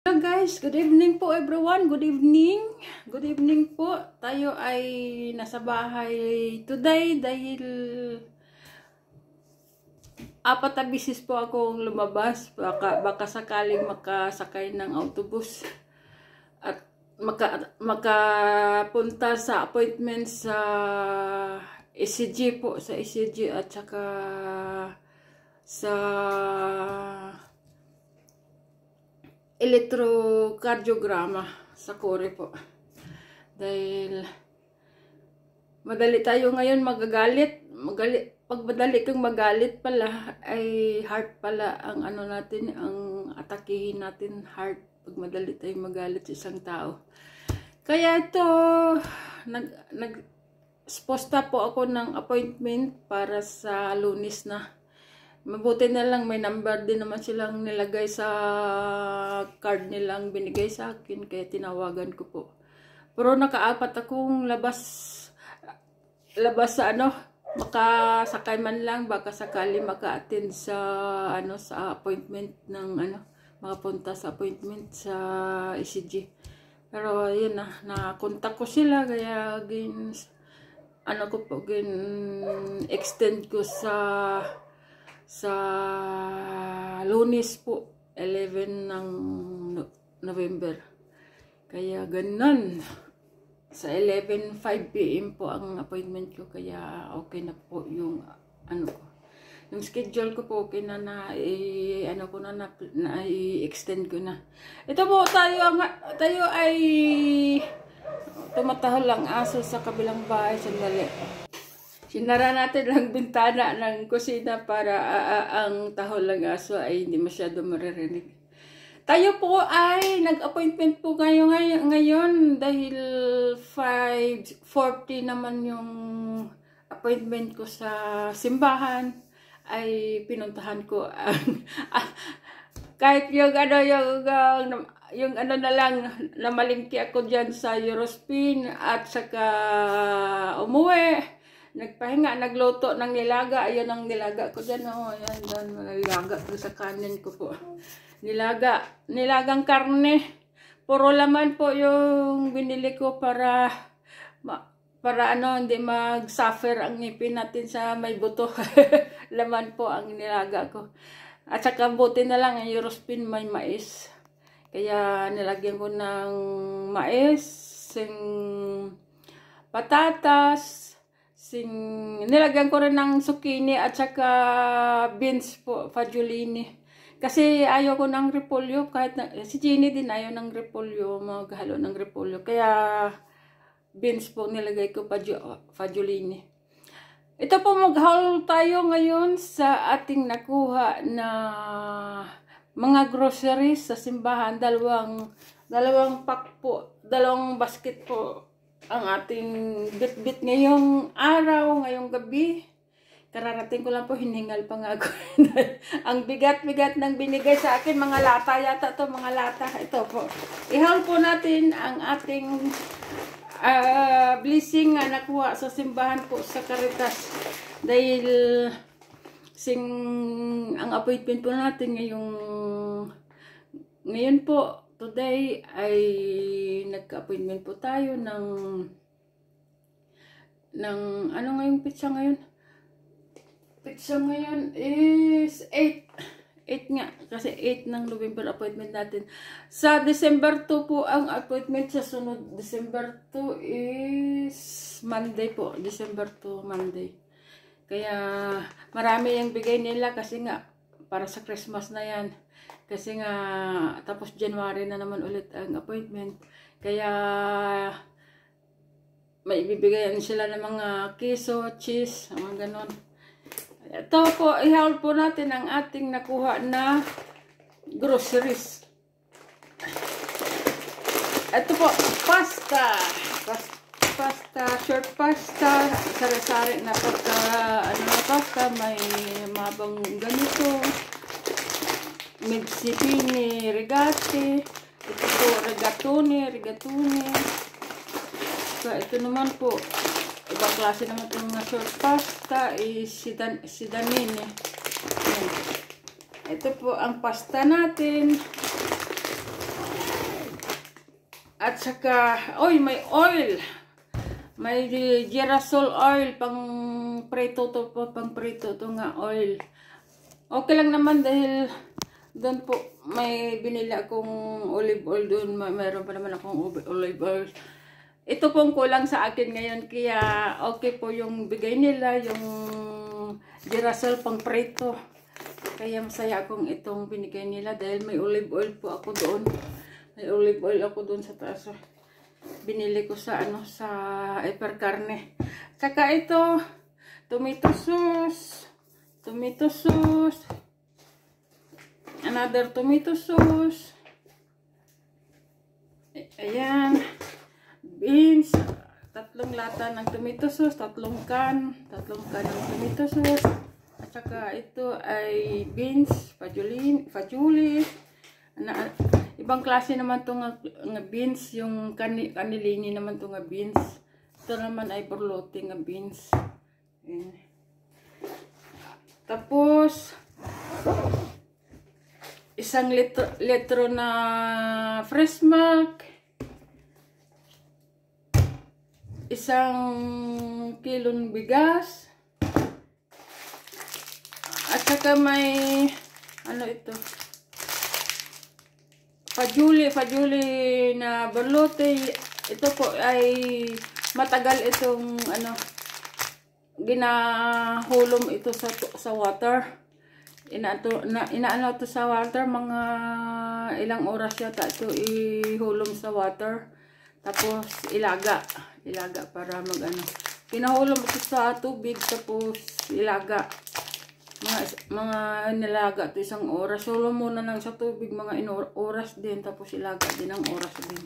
Hello guys, good evening po everyone. Good evening. Good evening po. Tayo ay nasa bahay today dahil apat na bisis po akong lumabas. Baka sakaling makasakay ng autobus at makapunta sa appointment sa ECG po, sa ECG at saka sa electrocardiograma sa Kore po. Dahil madali tayo ngayon magagalit. Pag madali kang magalit pala, ay heart pala ang ano natin, ang atakihin natin, heart. Pag madali tayo magalit sa isang tao. Kaya ito, nag-posta po ako ng appointment para sa Lunes na. Mabuti na lang may number din naman silang nilagay sa card nilang binigay sa akin, kaya tinawagan ko po. Pero nakaapat akong labas sa makasakay man lang, baka sakali maka-attend sa sa appointment ng makapunta sa appointment sa ECG. Pero yun na-contact ko sila, kaya extend ko sa Lunes po, 11 ng November. Kaya ganun. Sa 11:05 PM po ang appointment ko, kaya okay na po yung yung schedule ko po, okay na i-extend ko na. Ito po tayo ay tumatahol lang aso sa kabilang bahay. Sandali. Sinara natin lang bintana ng kusina para ang tahol ng aso ay hindi masyado maririnig. Tayo po ay nag-appointment po ngayon dahil 5:40 naman yung appointment ko sa simbahan, ay pinuntahan ko ang kahit yung na lang, namalingki ako dyan sa Eurospin at saka umuwi. Nagpahinga, nagluto ng nilaga. Ayan ang nilaga ko dyan. Ayan, nilaga ko sa kanin ko po. Nilagang karne. Puro laman po yung binili ko para hindi mag-suffer ang ngipin natin sa may buto. Laman po ang nilaga ko. At saka buti na lang ang Eurospin may mais. Kaya nilagyan ko ng mais, patatas, nilagyan ko rin ng zucchini at saka beans po, fagiolini. Kasi ayaw ko ng repolyo, kahit si Jenny din ayaw ng repolyo, maghalo ng repolyo. Kaya beans po nilagay ko, fagiolini. Ito po, maghalo tayo ngayon sa ating nakuha na mga groceries sa simbahan. Dalawang pack po, dalawang basket po ang ating bit-bit ngayong araw, ngayong gabi. Kararating ko lang po, hiningal pa nga ako. Ang bigat-bigat ng binigay sa akin, mga lata yata to, mga lata. Ito po. Ihaul po natin ang ating blessing na nakuha sa simbahan po sa Caritas. Dahil ang appointment po natin ngayon po, today ay nagka-appointment po tayo ng ngayong pitsa ngayon? Pitsa ngayon is 8 nga, kasi 8 ng November appointment natin. Sa December 2 po ang appointment, sa sunod December 2 is Monday po. December 2, Monday. Kaya marami yung bigay nila kasi nga para sa Christmas na yan. Kasi nga tapos January na naman ulit ang appointment. Kaya may ibibigayan sila ng mga keso, cheese, mga ganon. Ito po, ihaul po natin ang ating nakuha na groceries. Ito po, pasta, short pasta, sari-sari na pasta, may mabang ganito, mezzipini, rigati, ito po, rigatoni. So, ito naman po, ibang klase naman itong short pasta, sidanini. Ito po ang pasta natin. At saka, oy, may oil. May girasol oil, pang prito to po, pang prito to nga oil. Okay lang naman dahil doon po may binili akong olive oil doon. Mayroon pa naman akong olive oil. Ito pong kulang sa akin ngayon, kaya okay po yung bigay nila, yung girasol pang prito. Kaya masaya akong itong binigay nila dahil may olive oil po ako doon. May olive oil ako doon sa taas. Binili ko sa ano, sa Hypercarne. Saka ito, tomato sauce. Tomato sauce. Another tomato sauce. Ayan. Beans. 3 lata ng tomato sauce. 3 can. 3 can ng tomato sauce. At saka ito ay beans. Fajuli. Ibang klase naman itong beans, yung kanilini naman itong beans. Ito naman ay borlote nga beans. Ayan. Tapos, 1 litro na fresh milk. 1 kilong bigas. At saka may, ano ito? Fajuli na borlote. Ito po ay matagal itong ano, ginahulom ito sa water. Inaano ito sa water, mga ilang oras yata ito ihulom sa water. Tapos ilaga para magano. Kinahulom ito sa tubig tapos ilaga. Mga nilaga ito 1 oras. Sulo muna lang sa tubig mga oras din. Tapos ilaga din ng oras din.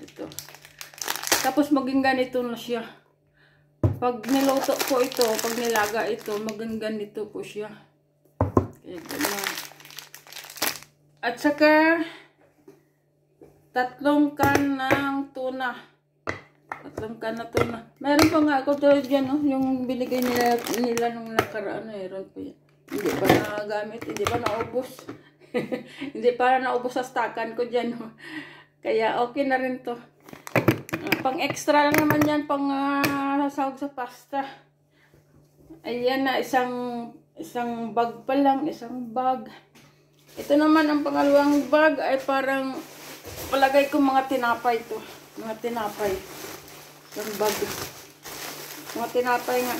Ito. Tapos maging ganito na siya. Pag niluto ko ito, pag nilaga ito, maging ganito po siya. Kaya ganyan. At saka 3 can ng tuna. 3 can na tuna. Meron pa nga ako doon dyan, no? Yung binigay nila nung nakaraan. Meron pa yan. Hindi pa nagamit. Hindi pa naubos. Hindi pa naubos sa stakan ko dyan. No? Kaya okay na rin to. Pang extra lang naman yan. Pang sahog sa pasta. Ayan na. Isang bag pa lang. 1 bag. Ito naman ang pangalawang bag ay parang palagay ko mga tinapay to. Mga tinapay. Yung bag. Mga tinapay nga.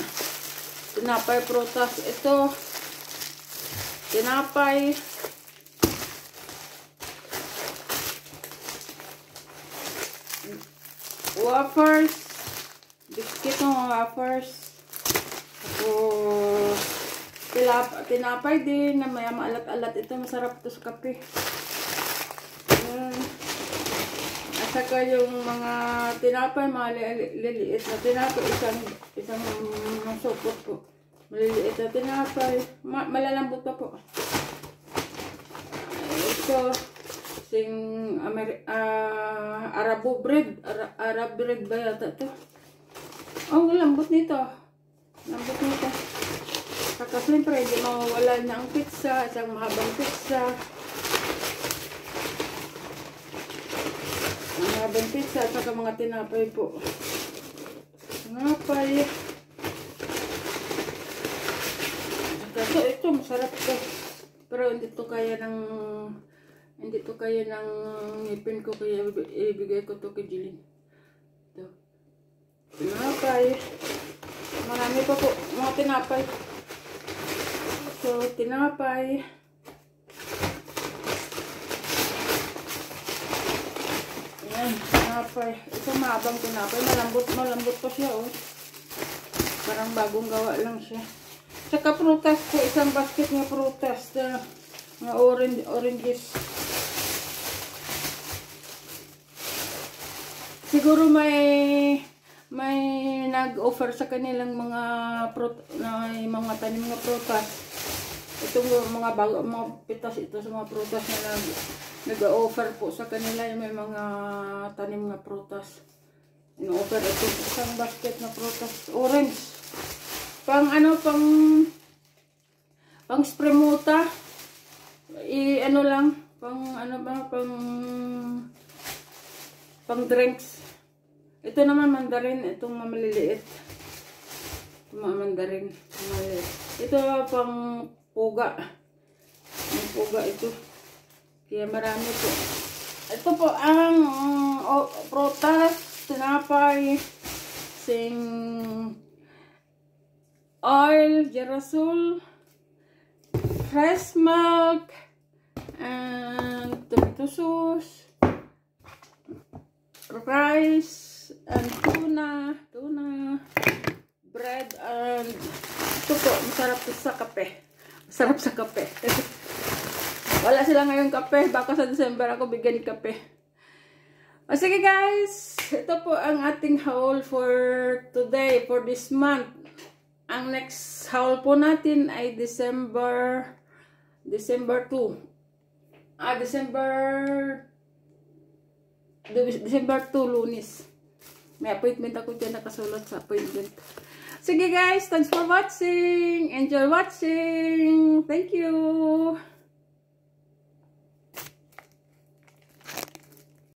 Tinapay prutas. Ito. Tinapay. Wafers. Biscuit ng wafers. Tapos tinapay din na may maalat-alat. Ito masarap ito sa kape. At saka yung mga tinapay, maliliit na tinapay, isang sopot po. Maliliit na tinapay, malalambot pa po. Ito, Arabo bread, Arab bread ba yata ito? Oh, lambot nito. Lambot nito. Saka siyempre, hindi mawawala na ang pizza, isang mahabang pizza. Mahabang pizza, at saka mga tinapay po. Tinapay. So, ito, masarap ito. Pero hindi to kaya ng ngipin ko, kaya ibigay ko to kay Jilin. Ito. Tinapay. Marami pa po, mga tinapay. So, tinapay. Ayan, tinapay. Ito mahabang tinapay. Malambot pa siya, oh. Parang bagong gawa lang siya. Tsaka prutas ko, isang basket ng prutas na oranges. Siguro may nag-offer sa kanilang mga tanim na prutas. Itong mga pitas ito sa mga prutas na nag-offer po sa kanila, may mga tanim na prutas. In-offer ito isang basket na prutas. Orange. Pang spremuta. pang drinks. Ito naman mandarin, itong maliliit. Ito mga mandarin, maliliit. Ito pang puga. May puga ito. Kaya marami po. Ito po ang prutas, tinapay, sing oil, girasol, fresh milk, and tomato sauce, rice, and tuna, bread, and ito po, masarap to sa kape. Masarap sa kape. Wala sila ngayon kape. Baka sa December ako bigyan kape. O sige guys, ito po ang ating haul for today, for this month. Ang next haul po natin ay December 2. December 2, Lunes. May appointment ako dyan, nakasulat sa appointment. Sige guys, thanks for watching. Enjoy watching. Thank you.